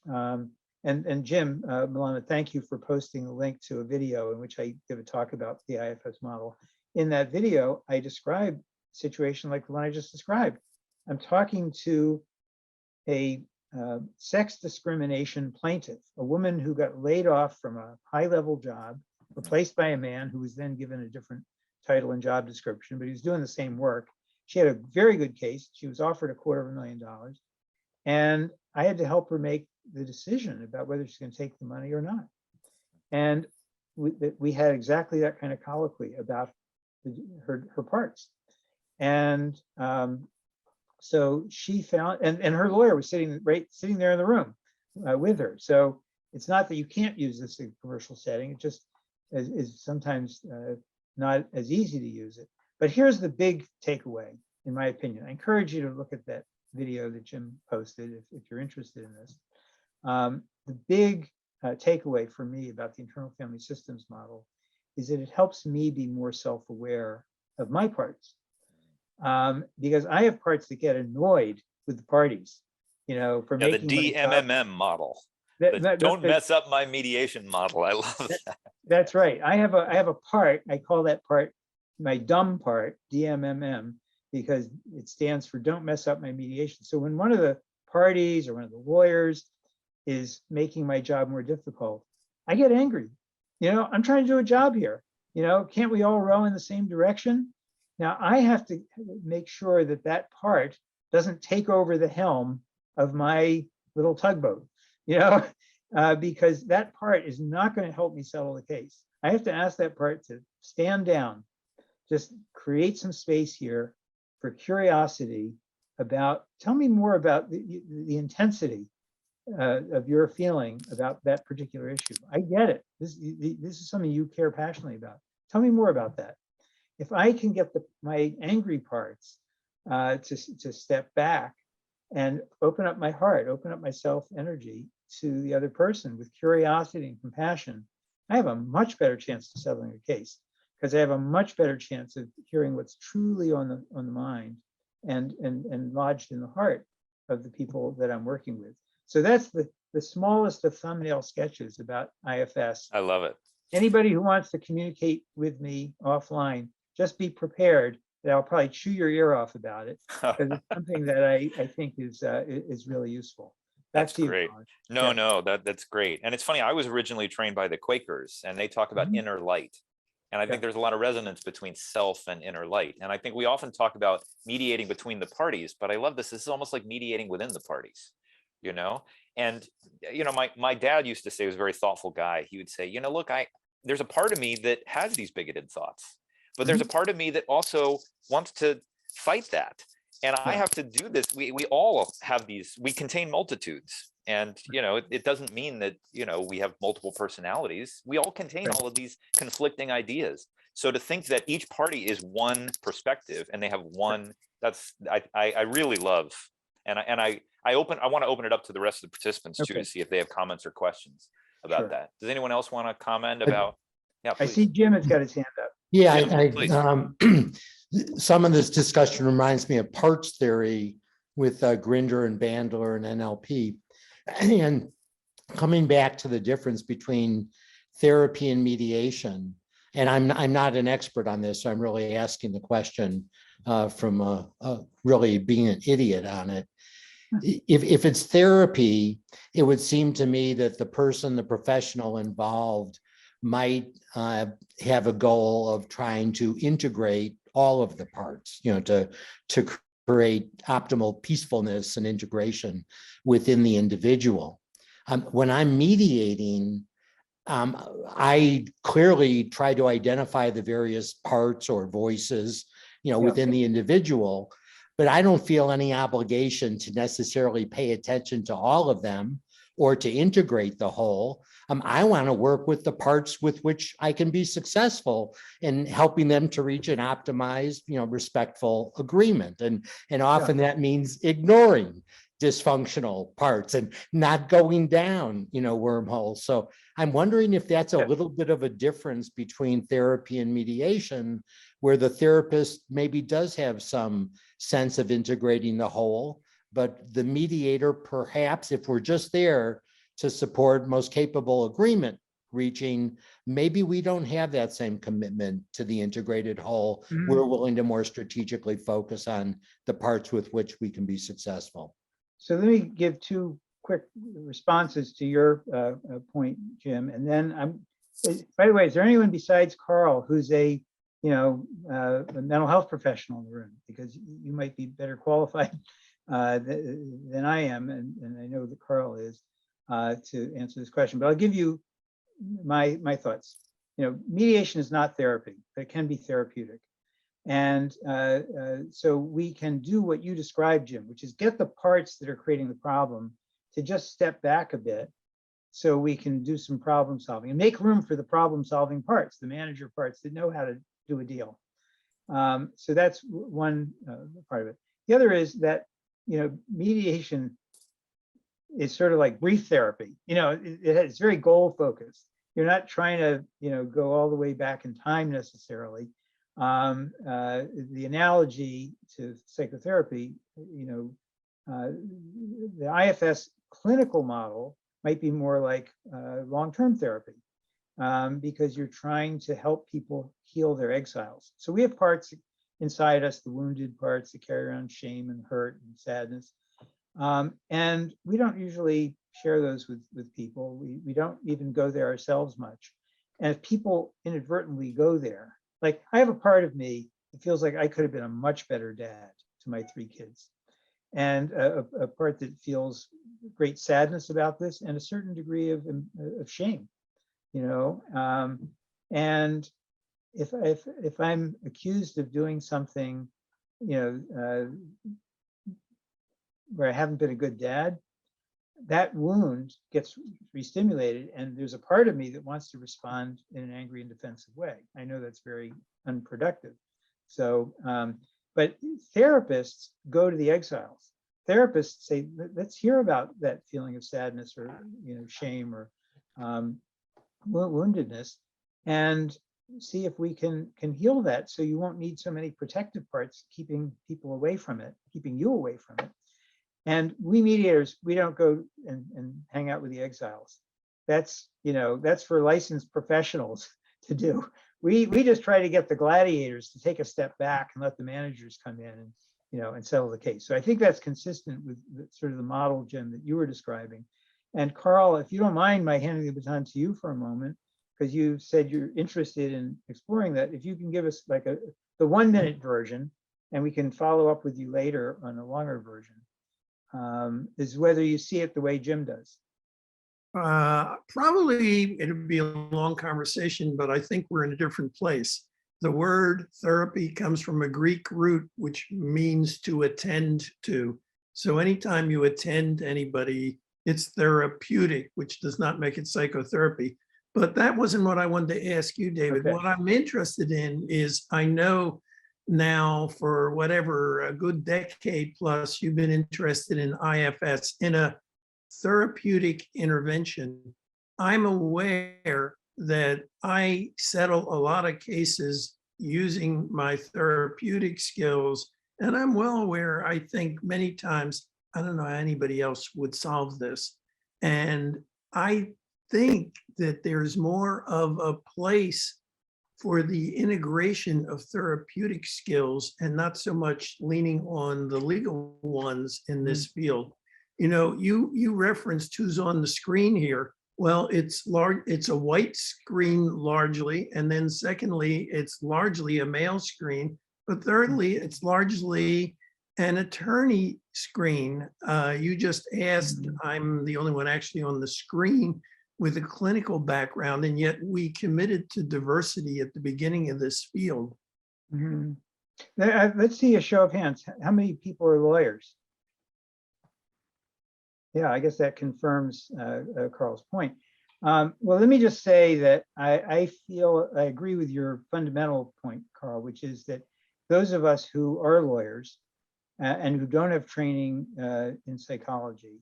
and Jim Milana, thank you for posting a link to a video in which I give a talk about the IFS model. In that video, I describe a situation like the one I just described. I'm talking to a sex discrimination plaintiff, a woman who got laid off from a high-level job, replaced by a man who was then given a different title and job description, but he was doing the same work. she had a very good case. She was offered $250,000, and I had to help her make the decision about whether she's going to take the money or not. And we had exactly that kind of colloquy about her parts. And so she found, and her lawyer was sitting there in the room with her. So it's not that you can't use this in a commercial setting. It just is sometimes not as easy to use it. But here's the big takeaway, in my opinion. I encourage you to look at that video that Jim posted if you're interested in this. The big takeaway for me about the internal family systems model is that it helps me be more self-aware of my parts. Because I have parts that get annoyed with the parties, for making the DMMM model. Don't mess up my mediation model. I love that. That's right. I have a part. I call that part my dumb part, DMMM, because it stands for don't mess up my mediation. So when one of the parties or one of the lawyers is making my job more difficult, I get angry. I'm trying to do a job here. Can't we all row in the same direction? Now I have to make sure that that part doesn't take over the helm of my little tugboat, because that part is not going to help me settle the case. I have to ask that part to stand down, just create some space here for curiosity about, tell me more about the intensity of your feeling about that particular issue. I get it. This is something you care passionately about. Tell me more about that. If I can get my angry parts to step back and open up my heart, open up my self energy to the other person with curiosity and compassion, I have a much better chance of settling a case, because I have a much better chance of hearing what's truly on the mind and lodged in the heart of the people that I'm working with. So that's the smallest of thumbnail sketches about IFS. I love it. Anybody who wants to communicate with me offline, just be prepared that I'll probably chew your ear off about it, because it's something that I think is really useful. That's great. Yeah. No, that's great. And it's funny, I was originally trained by the Quakers, and they talk about inner light. And I think there's a lot of resonance between self and inner light. And I think we often talk about mediating between the parties, but I love this. This is almost like mediating within the parties, And, my dad used to say, he was a very thoughtful guy. He would say, look, there's a part of me that has these bigoted thoughts, but there's a part of me that also wants to fight that. And I have to do this. We all have these, we contain multitudes. And, it doesn't mean that, we have multiple personalities. We all contain all of these conflicting ideas. So to think that each party is one perspective and they have one, I really love. And I want to open it up to the rest of the participants too, to see if they have comments or questions about that. Does anyone else want to comment about? Yeah, I see Jim has got his hand up. Yeah, Jim, some of this discussion reminds me of parts theory with Grinder and Bandler and NLP. And coming back to the difference between therapy and mediation, and I'm not an expert on this, so I'm really asking the question from really being an idiot on it. If it's therapy, it would seem to me that the professional involved might have a goal of trying to integrate all of the parts, to create optimal peacefulness and integration within the individual. When I'm mediating, I clearly try to identify the various parts or voices, within the individual, but I don't feel any obligation to necessarily pay attention to all of them or to integrate the whole. I want to work with the parts with which I can be successful in helping them to reach an optimized, respectful agreement. And often that means ignoring dysfunctional parts and not going down, wormholes. So I'm wondering if that's a little bit of a difference between therapy and mediation, where the therapist maybe does have some sense of integrating the whole, but the mediator, perhaps, if we're just there to support most capable agreement reaching, maybe we don't have that same commitment to the integrated whole. We're willing to more strategically focus on the parts with which we can be successful. So let me give two quick responses to your point, Jim. And then by the way, is there anyone besides Carl who's a a mental health professional in the room, because you might be better qualified than I am, and I know that Carl is, to answer this question. But I'll give you my thoughts. Mediation is not therapy, but it can be therapeutic. And so we can do what you described, Jim, which is get the parts that are creating the problem to just step back a bit, so we can do some problem solving and make room for the problem solving parts, the manager parts that know how to do a deal. So that's one part of it. The other is that, mediation is sort of like brief therapy. It's very goal focused. You're not trying to, go all the way back in time necessarily. The analogy to psychotherapy, the IFS clinical model might be more like long-term therapy, because you're trying to help people heal their exiles. So we have parts inside us, the wounded parts that carry around shame and hurt and sadness. And we don't usually share those with people. We don't even go there ourselves much. And if people inadvertently go there, like I have a part of me that feels like I could have been a much better dad to my 3 kids. And a part that feels great sadness about this and a certain degree of shame, and if I'm accused of doing something, where I haven't been a good dad, that wound gets re-stimulated, and there's a part of me that wants to respond in an angry and defensive way. I know that's very unproductive. So, but therapists go to the exiles. Therapists say, let's hear about that feeling of sadness or shame or woundedness, and see if we can heal that, so you won't need so many protective parts keeping people away from it, keeping you away from it. And we mediators, we don't go and hang out with the exiles. That's for licensed professionals to do. We just try to get the gladiators to take a step back and let the managers come in and settle the case. So I think that's consistent with sort of the model, Jim, that you were describing. And Carl, if you don't mind my handing the baton to you for a moment, because you said you're interested in exploring that, if you can give us like the 1-minute version, and we can follow up with you later on a longer version, is whether you see it the way Jim does. Probably it'd be a long conversation, but I think we're in a different place. The word therapy comes from a Greek root, which means to attend to. So anytime you attend anybody, it's therapeutic, which does not make it psychotherapy. But that wasn't what I wanted to ask you, David. Okay. What I'm interested in is, I know now for whatever, a good decade plus, you've been interested in IFS, in a therapeutic intervention. I'm aware that I settle a lot of cases using my therapeutic skills, and I'm well aware, I think many times, I don't know how anybody else would solve this. And I think that there's more of a place for the integration of therapeutic skills and not so much leaning on the legal ones in this field. You referenced who's on the screen here. Well, it's a white screen largely, and then secondly, it's largely a male screen, but thirdly, it's largely an attorney screen. You just asked, I'm the only one actually on the screen with a clinical background, and yet we committed to diversity at the beginning of this field. Mm-hmm. Let's see a show of hands. How many people are lawyers? Yeah, I guess that confirms Carl's point. Well, let me just say that I agree with your fundamental point, Carl, which is that those of us who are lawyers and who don't have training in psychology,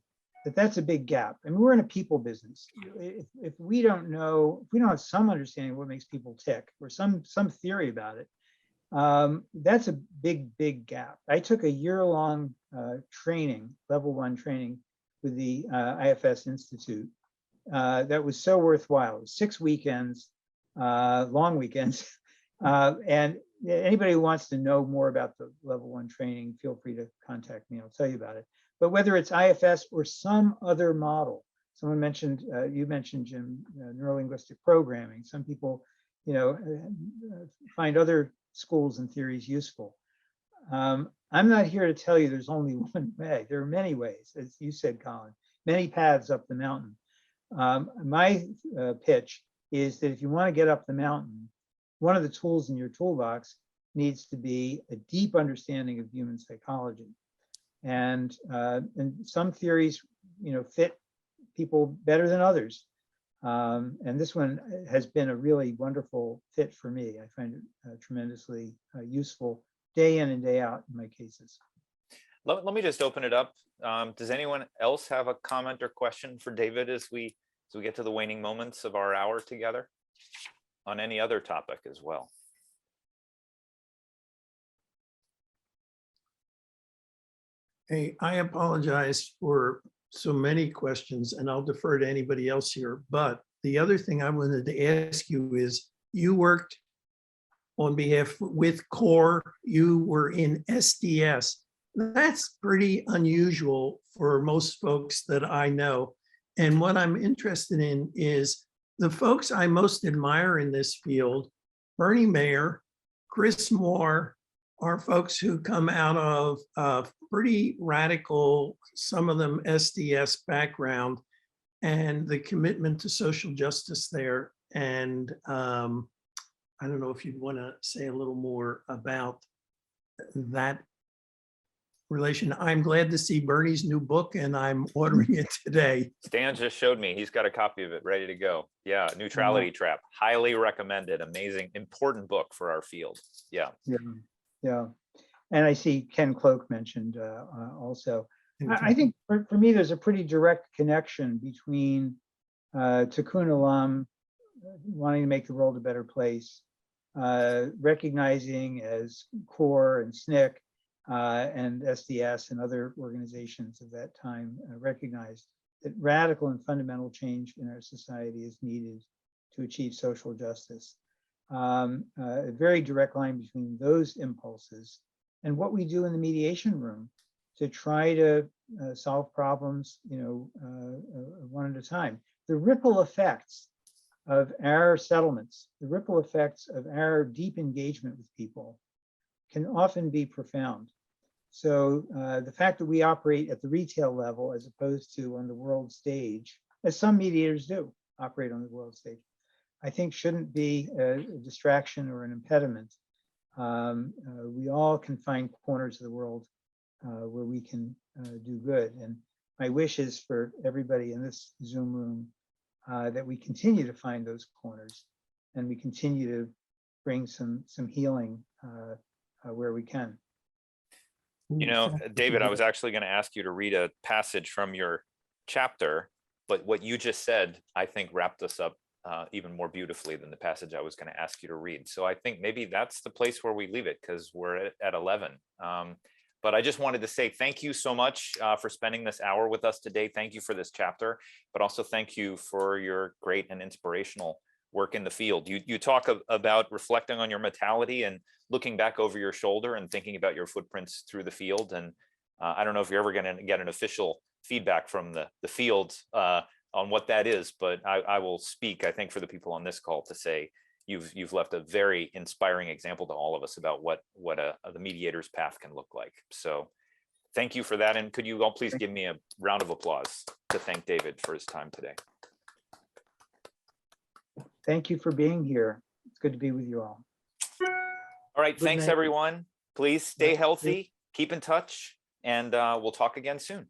that's a big gap. I mean, we're in a people business. If we don't have some understanding of what makes people tick or some theory about it, that's a big gap. I took a year-long training, level 1 training with the IFS Institute. That was so worthwhile. It was 6 weekends, long weekends. And anybody who wants to know more about the level 1 training, feel free to contact me. I'll tell you about it. But whether it's IFS or some other model, someone mentioned, you mentioned, Jim, neurolinguistic programming. Some people find other schools and theories useful. I'm not here to tell you there's only one way. There are many ways, as you said, Colin, many paths up the mountain. My pitch is that if you want to get up the mountain, one of the tools in your toolbox needs to be a deep understanding of human psychology. And some theories, fit people better than others. And this one has been a really wonderful fit for me. I find it tremendously useful day in and day out in my cases. Let me just open it up. Does anyone else have a comment or question for David as we get to the waning moments of our hour together on any other topic as well? Hey, I apologize for so many questions, and I'll defer to anybody else here. But the other thing I wanted to ask you is, you worked on behalf with CORE, you were in SDS. That's pretty unusual for most folks that I know. And what I'm interested in is the folks I most admire in this field, Bernie Mayer, Chris Moore, are folks who come out of pretty radical, some of them SDS background, and the commitment to social justice there. And I don't know if you'd want to say a little more about that relation. I'm glad to see Bernie's new book, and I'm ordering it today. Stan just showed me, he's got a copy of it ready to go. Yeah, Neutrality Trap, highly recommended, amazing, important book for our field. Yeah. Yeah. And I see Ken Cloak mentioned also. I think for me, there's a pretty direct connection between Tikkun Olam, wanting to make the world a better place, recognizing as CORE and SNCC and SDS and other organizations of that time recognized that radical and fundamental change in our society is needed to achieve social justice. A very direct line between those impulses and what we do in the mediation room to try to solve problems, one at a time. The ripple effects of our settlements, the ripple effects of our deep engagement with people can often be profound. So the fact that we operate at the retail level as opposed to on the world stage, as some mediators do operate on the world stage, I think shouldn't be a distraction or an impediment. We all can find corners of the world where we can do good. And my wish is for everybody in this Zoom room that we continue to find those corners and we continue to bring some healing where we can. David, I was actually going to ask you to read a passage from your chapter, but what you just said, I think, wrapped us up even more beautifully than the passage I was going to ask you to read. So I think maybe that's the place where we leave it, because we're at 11. But I just wanted to say thank you so much for spending this hour with us today. Thank you for this chapter, but also thank you for your great and inspirational work in the field. You talk about reflecting on your mortality and looking back over your shoulder and thinking about your footprints through the field. And I don't know if you're ever going to get an official feedback from the field on what that is, but I will speak, I think, for the people on this call to say you've left a very inspiring example to all of us about what the mediator's path can look like. So thank you for that. And could you all please give me a round of applause to thank David for his time today. Thank you for being here. It's good to be with you all. All right, Good thanks night. everyone. Please stay healthy, keep in touch, and we'll talk again soon.